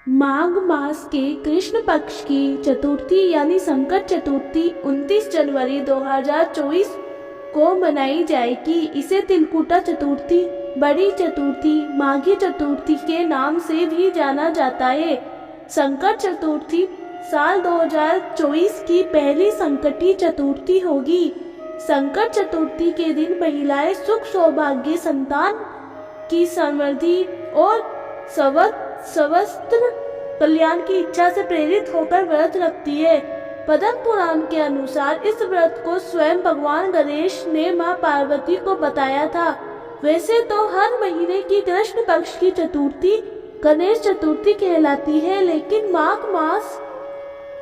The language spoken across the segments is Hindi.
माघ मास के कृष्ण पक्ष की चतुर्थी यानी संकट चतुर्थी 29 जनवरी 2024 को मनाई जाएगी। इसे तिलकुटा चतुर्थी, बड़ी चतुर्थी, माघी चतुर्थी के नाम से भी जाना जाता है। संकट चतुर्थी साल 2024 की पहली संकटी चतुर्थी होगी। संकट चतुर्थी के दिन महिलाएं सुख, सौभाग्य, संतान की समृद्धि और सवस्त्र कल्याण की इच्छा से प्रेरित होकर व्रत रखती है। पद्म पुराण के अनुसार इस व्रत को स्वयं भगवान गणेश ने मां पार्वती को बताया था। वैसे तो हर महीने की कृष्ण पक्ष की चतुर्थी गणेश चतुर्थी कहलाती है, लेकिन माघ मास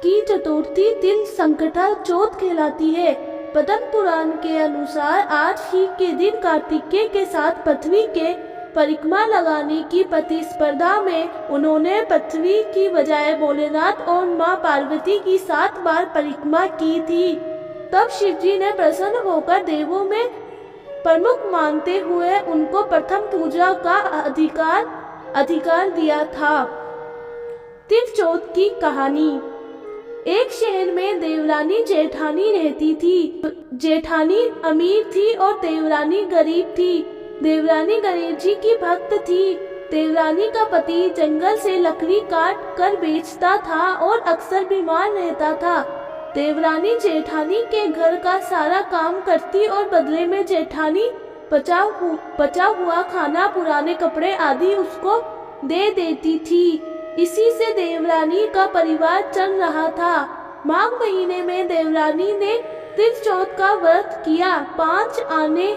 की चतुर्थी तिल संकटा चौथ कहलाती है। पद्म पुराण के अनुसार आज ही के दिन कार्तिकेय के साथ पृथ्वी के परिक्रमा लगाने की प्रतिस्पर्धा में उन्होंने पृथ्वी की बजाय भोलेनाथ और मां पार्वती की 7 बार परिक्रमा की थी। तब शिवजी ने प्रसन्न होकर देवों में प्रमुख मानते हुए उनको प्रथम पूजा का अधिकार दिया था। तिल चौथ की कहानी। एक शहर में देवरानी जेठानी रहती थी। जेठानी अमीर थी और देवरानी गरीब थी। देवरानी गणेश जी की भक्त थी। देवरानी का पति जंगल से लकड़ी काट कर बेचता था और अक्सर बीमार रहता था। देवरानी जेठानी के घर का सारा काम करती और बदले में जेठानी बचा हुआ खाना, पुराने कपड़े आदि उसको दे देती थी। इसी से देवरानी का परिवार चल रहा था। माघ महीने में देवरानी ने तिल चौथ का व्रत किया। 5 आने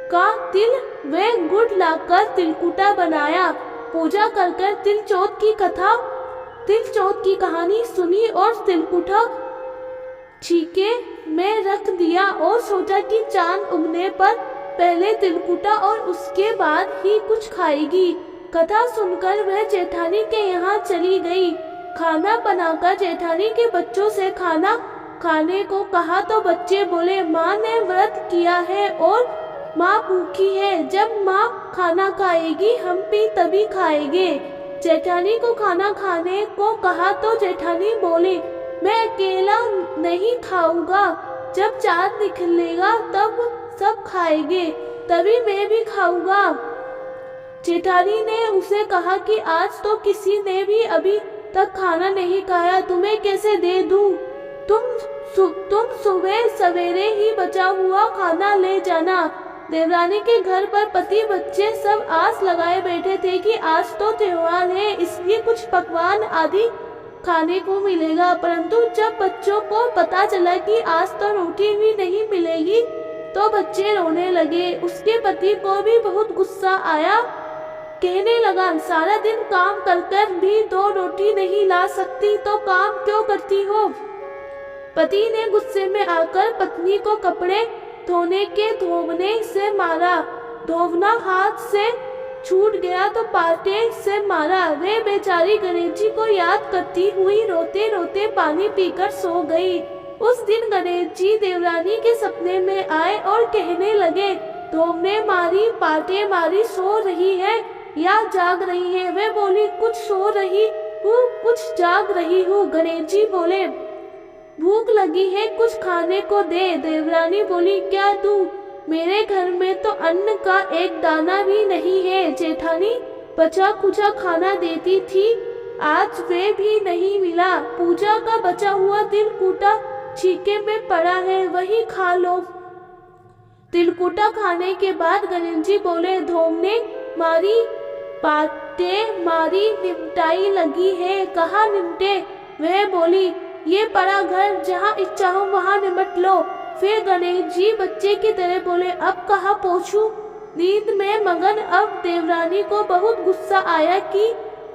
का तिल व गुड़ लाकर तिलकुटा बनाया। पूजा कर तिल चौथ की कहानी सुनी और तिलकुटा छीके में रख दिया और सोचा कि चांद उगने पर पहले तिलकुटा और उसके बाद ही कुछ खाएगी। कथा सुनकर वह जेठानी के यहाँ चली गई। खाना बनाकर जेठानी के बच्चों से खाना खाने को कहा तो बच्चे बोले, माँ ने व्रत किया है और माँ भूखी है। जब माँ खाना खाएगी हम भी तभी खाएंगे। जेठानी को खाना खाने को कहा तो जेठानी बोली, मैं अकेला नहीं खाऊंगा। जब चांद निकलेगा तब सब खाएंगे, तभी मैं भी खाऊंगा। जेठानी ने उसे कहा कि आज तो किसी ने भी अभी तक खाना नहीं खाया, तुम्हें कैसे दे दूं? तुम सुबह सवेरे ही बचा हुआ खाना ले जाना। देवरानी के घर पर पति बच्चे सब आस लगाए बैठे थे कि आज तो त्योहार है, इसलिए कुछ पकवान आदि खाने को मिलेगा। परंतु जब बच्चों को पता चला कि आज तो रोटी भी नहीं मिलेगी तो बच्चे रोने लगे। उसके पति को भी बहुत गुस्सा आया। कहने लगा, सारा दिन काम कर भी 2 रोटी नहीं ला सकती तो काम क्यों करती हो? पति ने गुस्से में आकर पत्नी को कपड़े धोने के धोवने से मारा। धोवना हाथ से छूट गया तो पाटे से मारा। वे बेचारी गणेश जी को याद करती हुई रोते रोते पानी पीकर सो गई। उस दिन गणेश जी देवरानी के सपने में आए और कहने लगे, धोवने मारी, पाटे मारी, सो रही है या जाग रही है? वे बोली, कुछ सो रही हूँ, कुछ जाग रही हूँ। गणेश जी बोले, भूख लगी है, कुछ खाने को दे। देवरानी बोली, क्या दूं? मेरे घर में तो अन्न का एक दाना भी नहीं है। जेठानी बचा कुचा खाना देती थी, आज वे भी नहीं मिला। पूजा का बचा हुआ तिलकुटा छीके में पड़ा है, वही खा लो। तिलकुटा खाने के बाद गणेश जी बोले, धोने मारी, पाटे मारी, निमटाई लगी है, कहाँ निमटे? वह बोली, ये पड़ा घर, जहाँ इच्छा हो वहाँ निमट लो। फिर गणेश जी बच्चे की तरह बोले, अब कहाँ पहुँचूं? नींद में मगन अब देवरानी को बहुत गुस्सा आया कि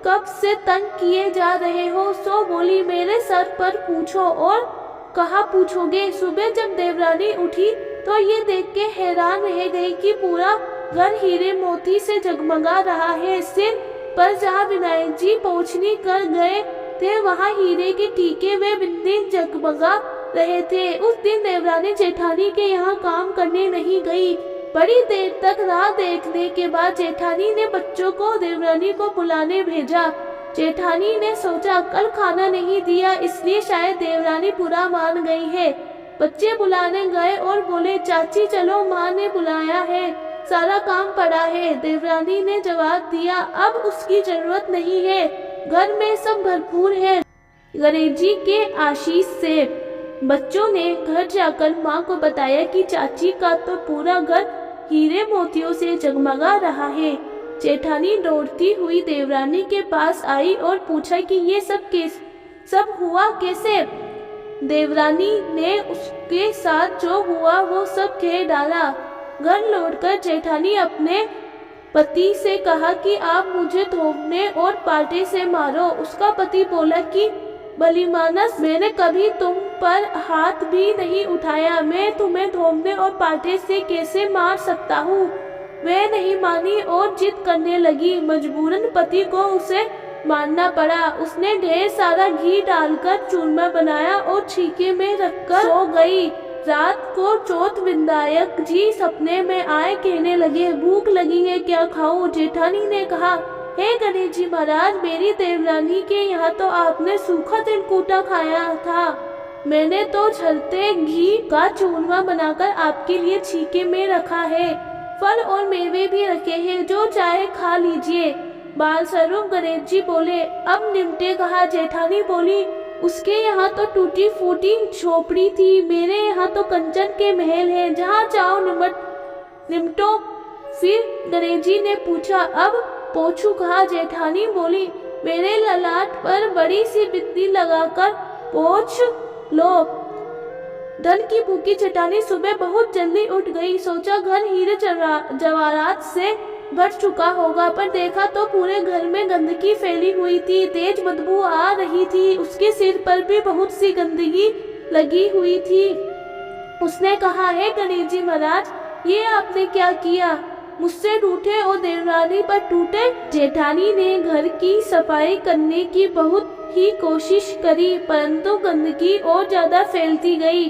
कब से तंग किए जा रहे हो। सो बोली, मेरे सर पर पूछो। और कहाँ पूछोगे? सुबह जब देवरानी उठी तो ये देख के हैरान रह गई कि पूरा घर हीरे मोती से जगमगा रहा है। सिर पर जहाँ विनायक जी पहुँचनी कर गए थे वहाँ हीरे के टीके व बिंदी जगमगा रहे थे। उस दिन देवरानी जेठानी के यहाँ काम करने नहीं गई। बड़ी देर तक राह देखने के बाद जेठानी ने बच्चों को देवरानी को बुलाने भेजा। जेठानी ने सोचा कल खाना नहीं दिया इसलिए शायद देवरानी बुरा मान गई है। बच्चे बुलाने गए और बोले चाची चलो माँ ने बुलाया है, सारा काम पड़ा है। देवरानी ने जवाब दिया अब उसकी जरूरत नहीं है, घर में सब भरपूर है गणेश जी के आशीष से। बच्चों ने घर जाकर माँ को बताया कि चाची का तो पूरा घर हीरे मोतियों से जगमगा रहा है। जेठानी दौड़ती हुई देवरानी के पास आई और पूछा कि ये सब हुआ कैसे। देवरानी ने उसके साथ जो हुआ वो सब कह डाला। घर लौटकर जेठानी अपने पति से कहा कि आप मुझे थोपने और पाटे से मारो। उसका पति बोला कि भली मानस, मैंने कभी तुम पर हाथ भी नहीं उठाया, मैं तुम्हें थोपने और पाटे से कैसे मार सकता हूँ। वह नहीं मानी और जिद करने लगी। मजबूरन पति को उसे मानना पड़ा। उसने ढेर सारा घी डालकर चूरमा बनाया और छीके में रखकर सो गई। रात को चौथ विनायक जी सपने में आए, कहने लगे भूख लगी है, क्या खाऊं। जेठानी ने कहा हे गणेश जी महाराज, मेरी देवरानी के यहाँ तो आपने सूखा तिलकुटा खाया था, मैंने तो छलते घी का चूरमा बनाकर आपके लिए छीके में रखा है, फल और मेवे भी रखे हैं, जो चाहे खा लीजिए। बाल स्वरूप गणेश जी बोले अब निमटे कहा। जेठानी बोली उसके यहाँ तो टूटी फूटी झोपड़ी थी, मेरे यहाँ तो कंचन के महल है, जहाँ चाहो निमटो। फिर गणेश जी ने पूछा अब पोछू कहा। जेठानी बोली मेरे ललाट पर बड़ी सी बिंदी लगाकर पोछ लो। धन की भूखी जेठानी सुबह बहुत जल्दी उठ गई। सोचा घर हीरे जवाहरात से भर चुका होगा, पर देखा तो पूरे घर में गंदगी फैली हुई थी, तेज बदबू आ रही थी। उसके सिर पर भी बहुत सी गंदगी लगी हुई थी। उसने कहा हे गणेश जी महाराज, ये आपने क्या किया, मुझसे रूठे और देवरानी पर टूटे। जेठानी ने घर की सफाई करने की बहुत ही कोशिश करी, परंतु गंदगी और ज्यादा फैलती गई।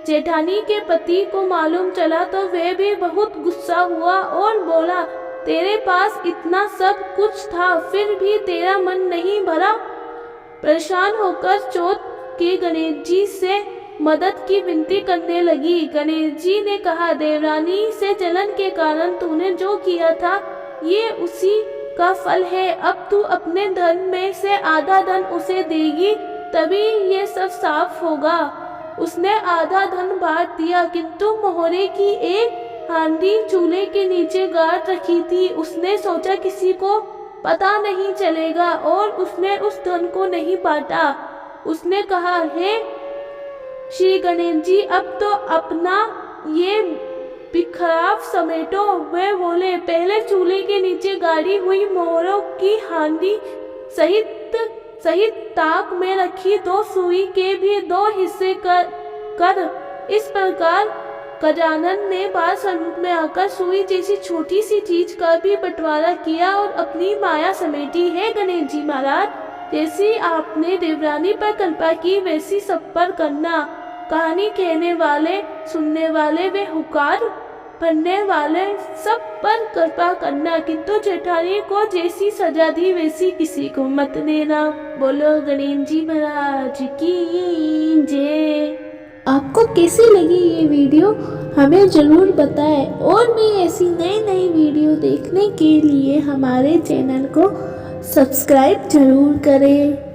जेठानी के पति को मालूम चला तो वह भी बहुत गुस्सा हुआ और बोला तेरे पास इतना सब कुछ था, फिर भी तेरा मन नहीं भरा। परेशान होकर चौथ के गणेश जी से मदद की विनती करने लगी। गणेश जी ने कहा देवरानी से जलन के कारण तूने जो किया था ये उसी का फल है। अब तू अपने धन में से आधा धन उसे देगी, तभी ये सब साफ होगा। उसने आधा धन बांट दिया, किंतु मोहरे की एक हांडी चूल्हे के नीचे गाड़ रखी थी। उसने सोचा किसी को पता नहीं चलेगा और उसने उस धन को नहीं बांटा। उसने कहा हे श्री गणेश जी, अब तो अपना ये बिखराव समेटो। वे बोले पहले चूल्हे के नीचे गाड़ी हुई मोहरों की हांडी सहित ताक में रखी 2 सुई के भी 2 हिस्से कर। इस प्रकार गजानन ने बाल स्वरूप में आकर सुई जैसी छोटी सी चीज का भी बंटवारा किया और अपनी माया समेटी। है गणेश जी महाराज, जैसी आपने देवरानी पर कृपा की वैसी सब पर करना। कहानी कहने वाले, सुनने वाले वे हुकार पढ़ने वाले सब पर कृपा करना, किंतु जेठानी को जैसी सजा दी वैसी किसी को मत देना। बोलो गणेश जी महाराज की जय। आपको कैसी लगी ये वीडियो हमें ज़रूर बताएं और भी ऐसी नई वीडियो देखने के लिए हमारे चैनल को सब्सक्राइब जरूर करें।